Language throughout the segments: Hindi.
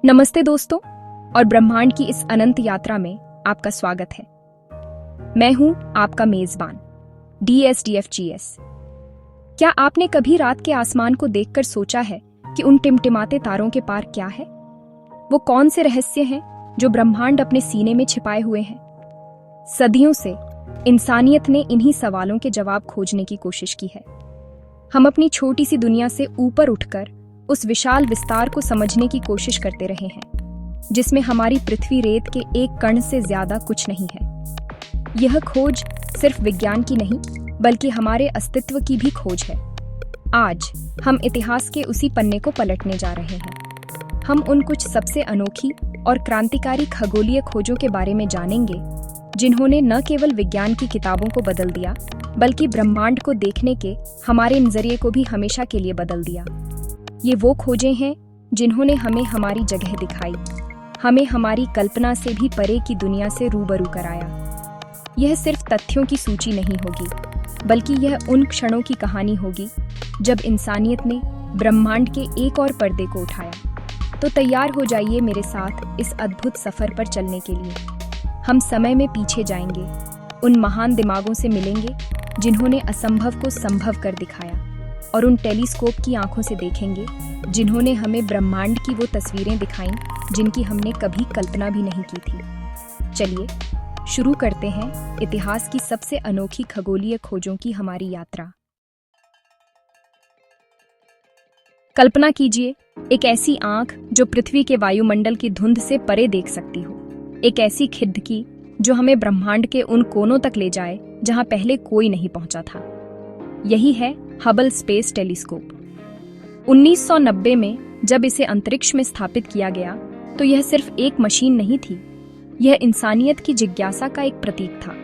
नमस्ते दोस्तों, और ब्रह्मांड की इस अनंत यात्रा में आपका स्वागत है। मैं हूं आपका मेजबान DSDFGS। क्या आपने कभी रात के आसमान को देखकर सोचा है कि उन टिमटिमाते तारों के पार क्या है? वो कौन से रहस्य हैं जो ब्रह्मांड अपने सीने में छिपाए हुए हैं? सदियों से इंसानियत ने इन्हीं सवालों के जवाब खोजने की कोशिश की है। हम अपनी छोटी सी दुनिया से ऊपर उठकर उस विशाल विस्तार को समझने की कोशिश करते रहे हैं, जिसमें हमारी पृथ्वी रेत के एक कण से ज्यादा कुछ नहीं है। यह खोज सिर्फ विज्ञान की नहीं, बल्कि हमारे अस्तित्व की भी खोज है। आज हम इतिहास के उसी पन्ने को पलटने जा रहे हैं। हम उन कुछ सबसे अनोखी और क्रांतिकारी खगोलीय खोजों के बारे में जानेंगे, जिन्होंने न केवल विज्ञान की किताबों को बदल दिया, बल्कि ब्रह्मांड को देखने के हमारे नजरिए को भी हमेशा के लिए बदल दिया। ये वो खोजें हैं जिन्होंने हमें हमारी जगह दिखाई, हमें हमारी कल्पना से भी परे की दुनिया से रूबरू कराया। यह सिर्फ तथ्यों की सूची नहीं होगी, बल्कि यह उन क्षणों की कहानी होगी जब इंसानियत ने ब्रह्मांड के एक और पर्दे को उठाया। तो तैयार हो जाइए मेरे साथ इस अद्भुत सफर पर चलने के लिए। हम समय में पीछे जाएंगे, उन महान दिमागों से मिलेंगे जिन्होंने असंभव को संभव कर दिखाया, और उन टेलीस्कोप की आंखों से देखेंगे जिन्होंने हमें ब्रह्मांड की वो तस्वीरें दिखाईं जिनकी हमने कभी कल्पना भी नहीं की थी। चलिए शुरू करते हैं इतिहास की सबसे अनोखी खगोलीय खोजों की हमारी यात्रा। कल्पना कीजिए, एक ऐसी आंख जो पृथ्वी के वायुमंडल की धुंध से परे देख सकती हो, एक ऐसी खिड़की जो हमें ब्रह्मांड के उन कोनों तक ले जाए जहां पहले कोई नहीं पहुंचा था। यही है हबल स्पेस टेलीस्कोप। 1990 में जब इसे अंतरिक्ष में स्थापित किया गया, तो यह सिर्फ एक मशीन नहीं थी, यह इंसानियत की जिज्ञासा का एक प्रतीक था।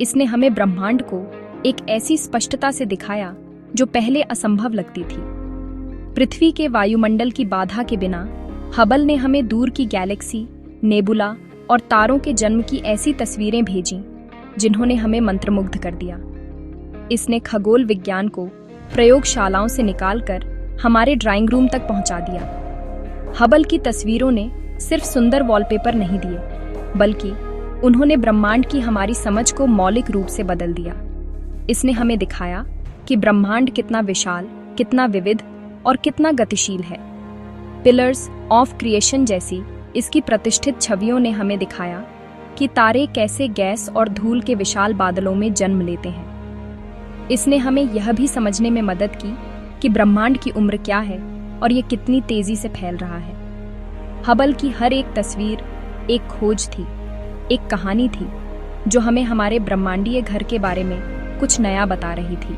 इसने हमें ब्रह्मांड को एक ऐसी स्पष्टता से दिखाया जो पहले असंभव लगती थी। पृथ्वी के वायुमंडल की बाधा के बिना हबल ने हमें दूर की गैलेक्सी, नेबुला और तारों के जन्म की ऐसी तस्वीरें भेजीं जिन्होंने हमें मंत्रमुग्ध कर दिया। इसने खगोल विज्ञान को प्रयोगशालाओं से निकालकर हमारे ड्राइंग रूम तक पहुंचा दिया। हबल की तस्वीरों ने सिर्फ सुंदर वॉलपेपर नहीं दिए, बल्कि उन्होंने ब्रह्मांड की हमारी समझ को मौलिक रूप से बदल दिया। इसने हमें दिखाया कि ब्रह्मांड कितना विशाल, कितना विविध और कितना गतिशील है। पिलर्स ऑफ क्रिएशन जैसी इसकी प्रतिष्ठित छवियों ने हमें दिखाया कि तारे कैसे गैस और धूल के विशाल बादलों में जन्म लेते हैं। इसने हमें यह भी समझने में मदद की कि ब्रह्मांड की उम्र क्या है और ये कितनी तेजी से फैल रहा है। हबल की हर एक तस्वीर एक खोज थी, एक कहानी थी जो हमें हमारे ब्रह्मांडीय घर के बारे में कुछ नया बता रही थी।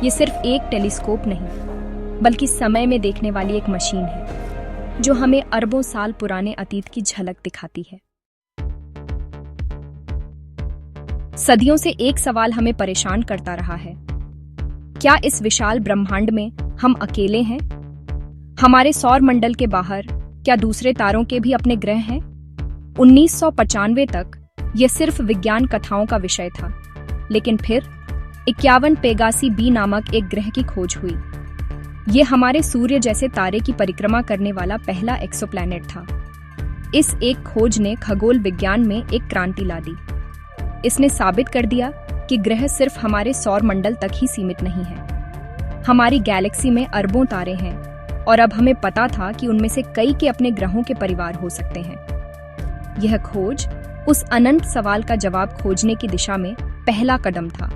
ये सिर्फ एक टेलीस्कोप नहीं, बल्कि समय में देखने वाली एक मशीन है जो हमें अरबों साल पुराने अतीत की झलक दिखाती है। सदियों से एक सवाल हमें परेशान करता रहा है, क्या इस विशाल ब्रह्मांड में हम अकेले हैं? हमारे सौर मंडल के बाहर क्या दूसरे तारों के भी अपने ग्रह हैं? 1995 तक यह सिर्फ विज्ञान कथाओं का विषय था, लेकिन फिर 51 पेगासी बी नामक एक ग्रह की खोज हुई। यह हमारे सूर्य जैसे तारे की परिक्रमा करने वाला पहला एक्सोप्लैनेट था। इस एक खोज ने खगोल विज्ञान में एक क्रांति ला दी। इसने साबित कर दिया कि ग्रह सिर्फ हमारे सौर मंडल तक ही सीमित नहीं है। हमारी गैलेक्सी में अरबों तारे हैं, और अब हमें पता था कि उनमें से कई के अपने ग्रहों के परिवार हो सकते हैं। यह खोज उस अनंत सवाल का जवाब खोजने की दिशा में पहला कदम था।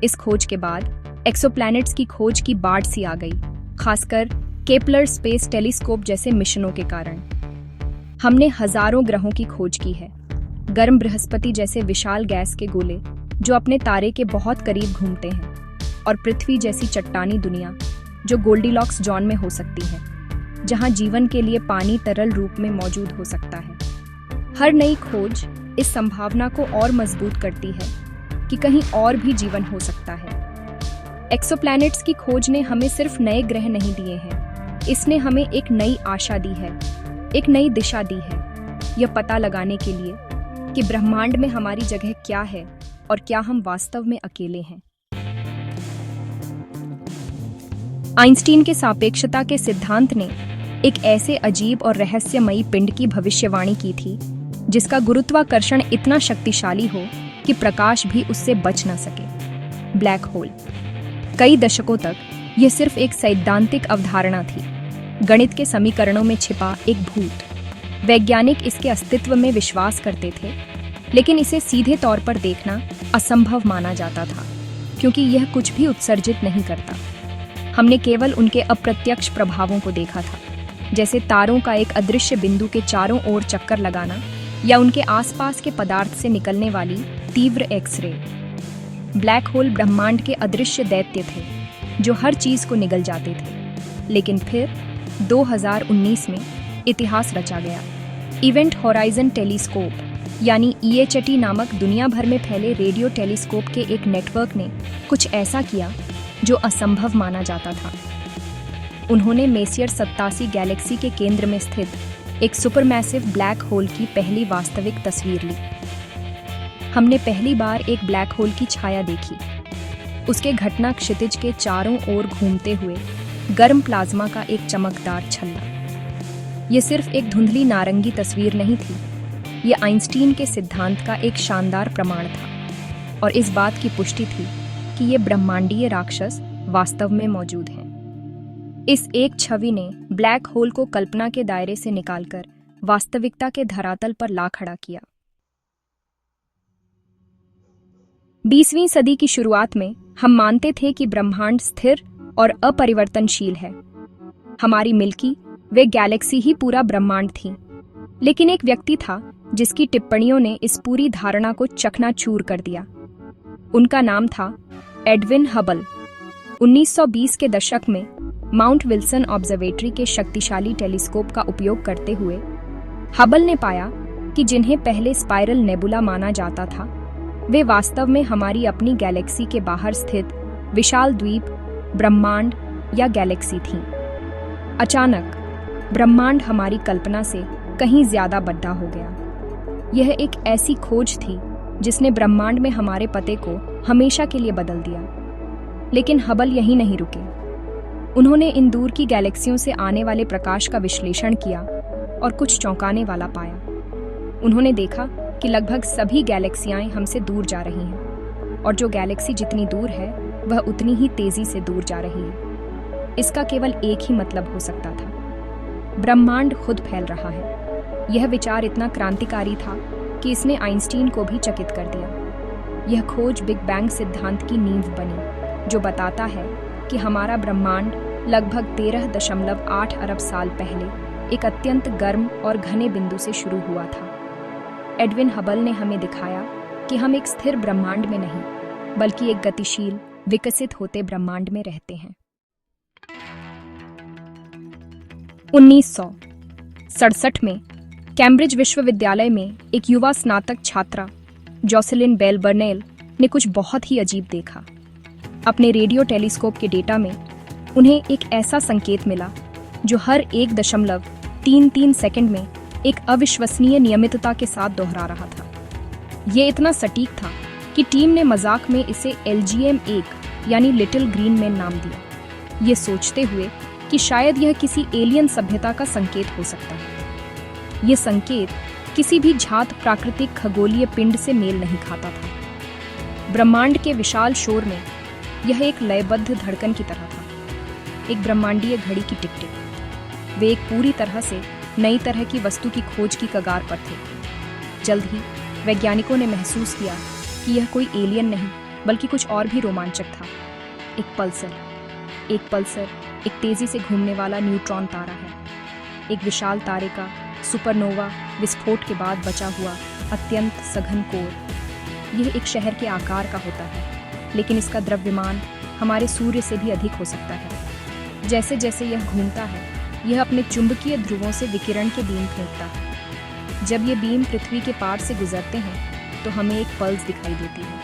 इस खोज के बाद एक्सोप्लैनेट्स की खोज की बाढ़ सी आ गई, खासकर केपलर स्पेस टेलीस्कोप जैसे मिशनों के कारण। हमने हजारों ग्रहों की खोज की है। गर्म बृहस्पति जैसे विशाल गैस के गोले जो अपने तारे के बहुत करीब घूमते हैं, और पृथ्वी जैसी चट्टानी दुनिया जो गोल्डीलॉक्स जोन में हो सकती है, जहां जीवन के लिए पानी तरल रूप में मौजूद हो सकता है। हर नई खोज इस संभावना को और मजबूत करती है कि कहीं और भी जीवन हो सकता है। एक्सोप्लैनेट्स की खोज ने हमें सिर्फ नए ग्रह नहीं दिए हैं, इसने हमें एक नई आशा दी है, एक नई दिशा दी है, यह पता लगाने के लिए कि ब्रह्मांड में हमारी जगह क्या है और क्या हम वास्तव में अकेले हैं। आइंस्टीन के सापेक्षता के सिद्धांत ने एक ऐसे अजीब और रहस्यमयी पिंड की भविष्यवाणी की थी जिसका गुरुत्वाकर्षण इतना शक्तिशाली हो कि प्रकाश भी उससे बच न सके। Black hole. कई दशकों तक यह सिर्फ एक सैद्धांतिक अवधारणा थी, गणित के समीकरणों में छिपा एक भूत। वैज्ञानिक इसके अस्तित्व में विश्वास करते थे, लेकिन इसे सीधे तौर पर देखना असंभव माना जाता था, क्योंकि यह कुछ भी उत्सर्जित नहीं करता। हमने केवल उनके अप्रत्यक्ष प्रभावों को देखा था, जैसे तारों का एक अदृश्य बिंदु के चारों ओर चक्कर लगाना या उनके आसपास के पदार्थ से निकलने वाली तीव्र एक्स-रे। ब्लैक होल ब्रह्मांड के अदृश्य दैत्य थे जो हर चीज को निगल जाते थे। लेकिन फिर 2019 में इतिहास रचा गया। इवेंट होराइजन टेलीस्कोप यानी EHT नामक दुनिया भर में फैले रेडियो टेलीस्कोप के एक नेटवर्क ने कुछ ऐसा किया जो असंभव माना जाता था। उन्होंने मेसियर 87 गैलेक्सी के केंद्र में स्थित एक सुपरमैसिव ब्लैक होल की पहली वास्तविक तस्वीर ली। हमने पहली बार एक ब्लैक होल की छाया देखी, उसके घटना क्षितिज के चारों ओर घूमते हुए गर्म प्लाज्मा का एक चमकदार छल्ला। ये सिर्फ एक धुंधली नारंगी तस्वीर नहीं थी, ये आइंस्टीन के सिद्धांत का एक शानदार प्रमाण था और इस बात की पुष्टि थी कि ये ब्रह्मांडीय राक्षस वास्तव में मौजूद हैं। इस एक छवि ने ब्लैक होल को कल्पना के दायरे से निकालकर वास्तविकता के धरातल पर ला खड़ा किया। 20वीं सदी की शुरुआत में हम मानते थे कि ब्रह्मांड स्थिर और अपरिवर्तनशील है। हमारी मिल्की वे गैलेक्सी ही पूरा ब्रह्मांड थी। लेकिन एक व्यक्ति था जिसकी टिप्पणियों ने इस पूरी धारणा को चकनाचूर कर दिया। उनका नाम था एडविन हबल। 1920 के दशक में माउंट विल्सन ऑब्जर्वेटरी के शक्तिशाली टेलीस्कोप का उपयोग करते हुए हबल ने पाया कि जिन्हें पहले स्पाइरल नेबुला माना जाता था, वे वास्तव में हमारी अपनी गैलेक्सी के बाहर स्थित विशाल द्वीप, ब्रह्मांड या गैलेक्सी थीं। अचानक ब्रह्मांड हमारी कल्पना से कहीं ज्यादा बड़ा हो गया। यह एक ऐसी खोज थी जिसने ब्रह्मांड में हमारे पते को हमेशा के लिए बदल दिया। लेकिन हबल यहीं नहीं रुके। उन्होंने इन दूर की गैलेक्सियों से आने वाले प्रकाश का विश्लेषण किया और कुछ चौंकाने वाला पाया। उन्होंने देखा कि लगभग सभी गैलेक्सियां हमसे दूर जा रही हैं और जो गैलेक्सी जितनी दूर है वह उतनी ही तेजी से दूर जा रही है। इसका केवल एक ही मतलब हो सकता था, ब्रह्मांड खुद फैल रहा है। यह विचार इतना क्रांतिकारी था कि इसने आइंस्टीन को भी चकित कर दिया। यह खोज बिग बैंग सिद्धांत की नींव बनी, जो बताता है कि हमारा ब्रह्मांड लगभग 13.8 अरब साल पहले एक अत्यंत गर्म और घने बिंदु से शुरू हुआ था। एडविन हबल ने हमें दिखाया कि हम एक स्थिर ब्रह्मांड में नहीं, बल्कि एक गतिशील, विकसित होते ब्रह्मांड में रहते हैं। 1967 में कैम्ब्रिज विश्वविद्यालय में एक युवा स्नातक छात्रा जोसेलिन बेल बर्नेल ने कुछ बहुत ही अजीब देखा। अपने रेडियो टेलीस्कोप के डेटा में उन्हें एक ऐसा संकेत मिला जो हर 1.33 सेकंड में एक अविश्वसनीय नियमितता के साथ दोहरा रहा था। ये इतना सटीक था कि टीम ने मजाक में इसे LGM-1 यानी लिटिल ग्रीन मैन नाम दिया, ये सोचते हुए कि शायद यह किसी एलियन सभ्यता का संकेत हो सकता है। ये संकेत किसी भी झात प्राकृतिक खगोलीय पिंड से मेल नहीं खाता था। ब्रह्मांड के विशाल शोर में यह एक लयबद्ध धड़कन की तरह था, एक ब्रह्मांडीय घड़ी की टिक-टिक। वे एक पूरी तरह से नई तरह की वस्तु की खोज की कगार पर थे। जल्द ही वैज्ञानिकों ने महसूस किया कि यह कोई एलियन नहीं, बल्कि कुछ और भी रोमांचक था। एक पल्सर एक तेजी से घूमने वाला न्यूट्रॉन तारा है। एक विशाल तारे का सुपरनोवा विस्फोट के बाद बचा हुआ अत्यंत सघन कोर। यह एक शहर के आकार का होता है, लेकिन इसका द्रव्यमान हमारे सूर्य से भी अधिक हो सकता है। जैसे जैसे यह घूमता है, यह अपने चुंबकीय ध्रुवों से विकिरण के बीम फेंकता है। जब ये बीम पृथ्वी के पार से गुजरते हैं तो हमें एक पल्स दिखाई देती है,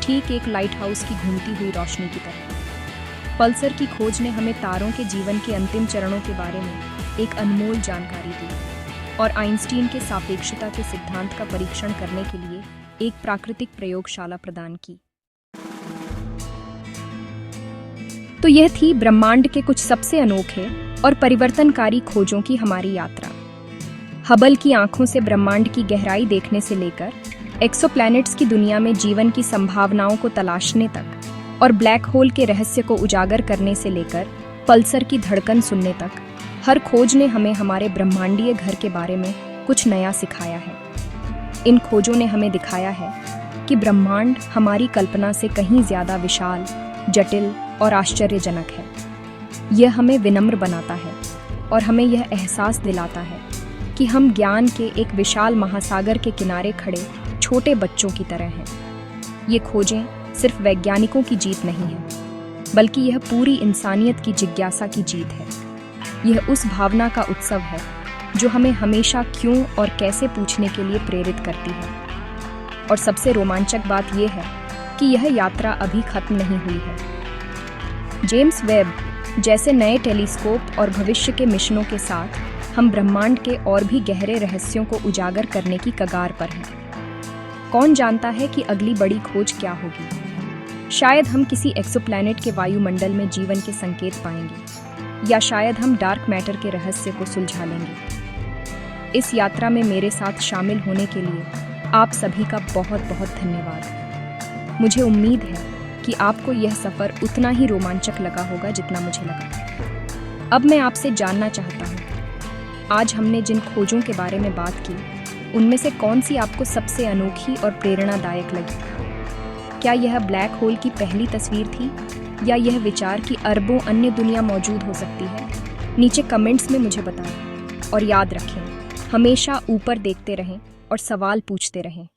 ठीक एक लाइट हाउस की घूमती हुई रोशनी की तरह। पल्सर की खोज ने हमें तारों के जीवन के अंतिम चरणों के बारे में एक अनमोल जानकारी दी और आइंस्टीन के सापेक्षता के सिद्धांत का परीक्षण करने के लिए एक प्राकृतिक प्रयोगशाला प्रदान की। तो यह थी ब्रह्मांड के कुछ सबसे अनोखे और परिवर्तनकारी खोजों की हमारी यात्रा। हबल की आंखों से ब्रह्मांड की गहराई देखने से लेकर एक्सोप्लैनेट्स की दुनिया में जीवन की संभावनाओं को तलाशने तक और ब्लैक होल के रहस्य को उजागर करने से लेकर पल्सर की धड़कन सुनने तक, हर खोज ने हमें हमारे ब्रह्मांडीय घर के बारे में कुछ नया सिखाया है। इन खोजों ने हमें दिखाया है कि ब्रह्मांड हमारी कल्पना से कहीं ज्यादा विशाल, जटिल और आश्चर्यजनक है। यह हमें विनम्र बनाता है और हमें यह एहसास दिलाता है कि हम ज्ञान के एक विशाल महासागर के किनारे खड़े छोटे बच्चों की तरह हैं। ये खोजें सिर्फ वैज्ञानिकों की जीत नहीं है, बल्कि यह पूरी इंसानियत की जिज्ञासा की जीत है। यह उस भावना का उत्सव है जो हमें हमेशा क्यों और कैसे पूछने के लिए प्रेरित करती है। और सबसे रोमांचक बात यह है कि यह यात्रा अभी खत्म नहीं हुई है। जेम्स वेब जैसे नए टेलीस्कोप और भविष्य के मिशनों के साथ हम ब्रह्मांड के और भी गहरे रहस्यों को उजागर करने की कगार पर हैं। कौन जानता है कि अगली बड़ी खोज क्या होगी? शायद हम किसी एक्सोप्लैनेट के वायुमंडल में जीवन के संकेत पाएंगे, या शायद हम डार्क मैटर के रहस्य को सुलझा लेंगे। इस यात्रा में मेरे साथ शामिल होने के लिए आप सभी का बहुत बहुत धन्यवाद। मुझे उम्मीद है कि आपको यह सफ़र उतना ही रोमांचक लगा होगा जितना मुझे लगा। अब मैं आपसे जानना चाहता हूँ, आज हमने जिन खोजों के बारे में बात की, उनमें से कौन सी आपको सबसे अनोखी और प्रेरणादायक लगी? क्या यह ब्लैक होल की पहली तस्वीर थी, या यह विचार कि अरबों अन्य दुनिया मौजूद हो सकती है? नीचे कमेंट्स में मुझे बताएं। और याद रखें, हमेशा ऊपर देखते रहें और सवाल पूछते रहें।